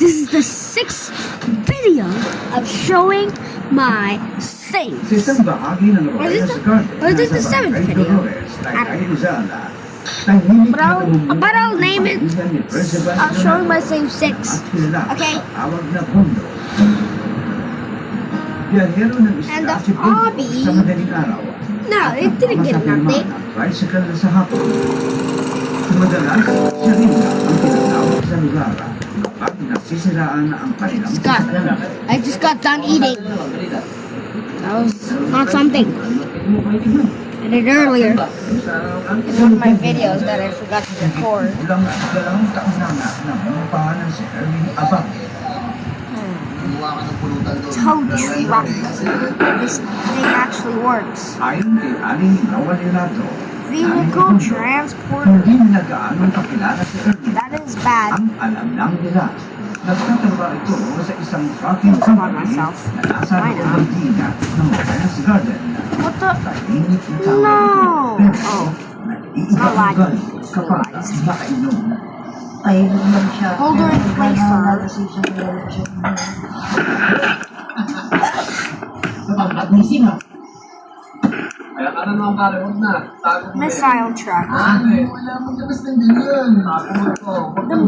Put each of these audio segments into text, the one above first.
This is the 6th video of showing my save. Or is this the 7th video? But I'll name it. I'll show my save 6. Okay? And the hobby. No, it didn't get an update. Scott, I just got done eating. That was not something I did earlier in one of my videos that I forgot to record. Tow truck. This thing actually works. Vehicle transport. That is bad. I'll come on myself. Why not? What the? No! Oh. It's not lagging. Holder in place missile truck.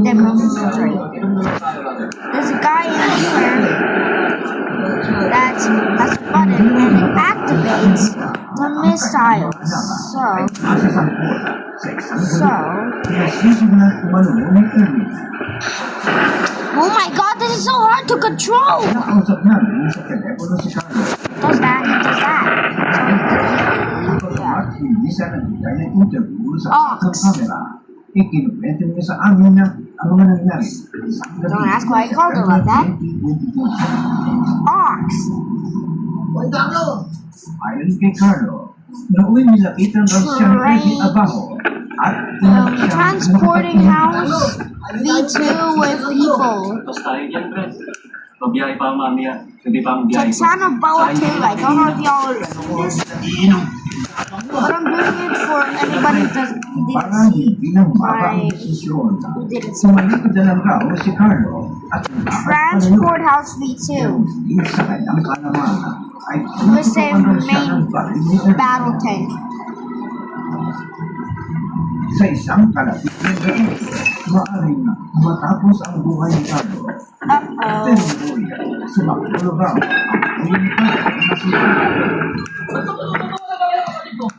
Demonstrate. There's a guy in here that's a button and it activates the missiles. Oh my god, this is so hard to control! Does that. Don't ask why I called it like that. Ox. Transporting house V2 with people. Texana Boa 2. I don't know if y'all are doing this, but I'm doing it for anybody who didn't see my Transport House V2 with a main battle tank. Sa isang kalapit na maaaring matapos ang buhay ni Carlo.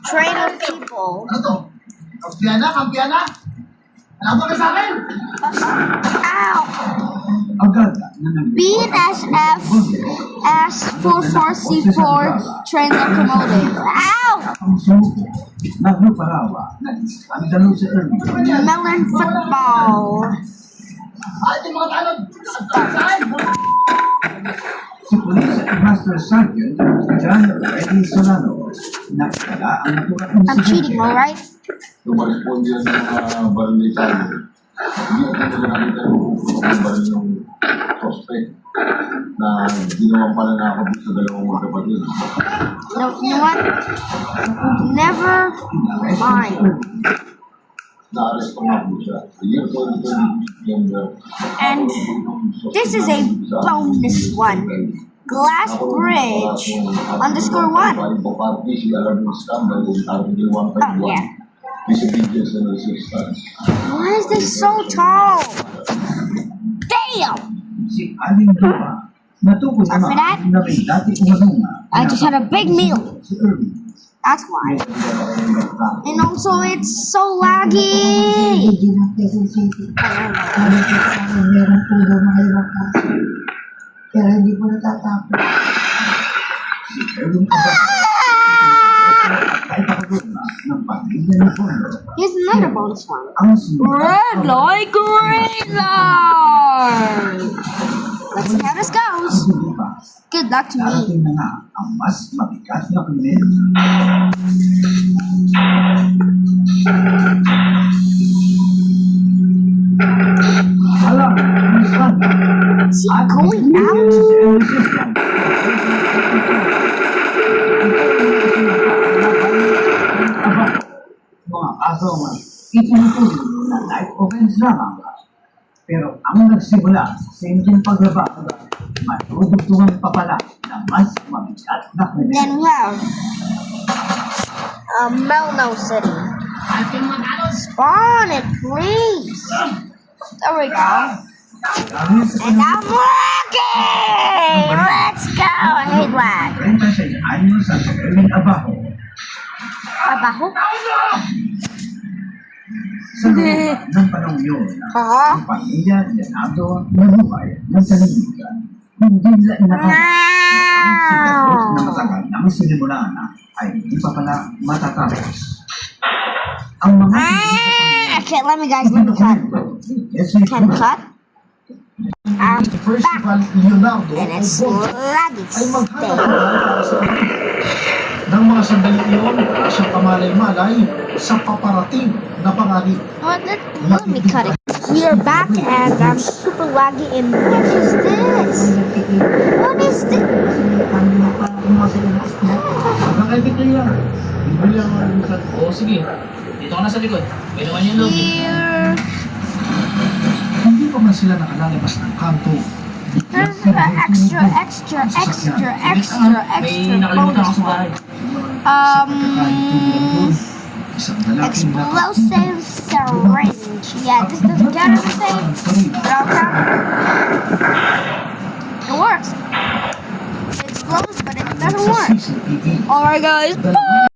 Train of people. Ano to? Kampiana? Ano ka sa akin? Ow! BNSF S44C4 train locomotive. Ow! Melon football. Si Police Master Sergeant John Reddy Solano nakita ang naturang I'm cheating, alright? Tumarespond yan ng barilitan. Hindi natin nakita yung baril yung suspect na ginawang pananakot sa dalawang magkapatid. No, you know what? Never mind. Na-arrest pa nga po siya. Year 2020. And this is a bonus one. Glass Bridge _1. Oh yeah. Why is this so tall? Damn! si Aling Duma natukoy After that, na may dati umanunga. I just had a big meal. Si Irving. That's why. And also, it's so laggy. Pero hindi po natatapos. Si Irving Here's another bonus one. ang simula Red light, green light. Let's see how this goes. Good luck to me. darating na nga ang mas mabigat na krimen. Alam, minsan, Is he going out? mga aso nga, itinutuloy na life offense lamang. Pero ang nagsimula sa simpleng paglaba, matutugtungan pa pala ng mas mabigat na krimen. Then we have Melno City. Spawn it, please. There we go. Dahil sa And I'm working! Let's go! I hate lag. 36 anyos at Erwin Abajo Abajo? sa loob ng panahon yun. Ha? Ang pamilya ni Leonardo nabuhay ng saniligan. Hindi nila inakala na matagal na ang sinimulaan na ay hindi pa pala matatapos. Ang mga Okay, let me guys, let me cut. Can cut? Festival Leonardo And it's laggy ay maghanap stay. para sa ng mga sandali iyon sa pamalay-malay sa paparating na panganib. Let me cut it. We are back and I'm super laggy and what is this? What is this? Nakakaitik na yan. Bibili ang mga lukat. Oo, sige. Dito ka na sa likod. May naman yung loob. Here. Hindi pa man sila nakalalabas ng kanto. Extra, extra, extra, extra, May extra nakalimutan ako bonus. sa bahay. Isang lalaking Explosive syringe. Yeah, this doesn't count as a thing. But I'll count it. It works. It explodes, but it doesn't work. CCTV. Alright, guys. Bye.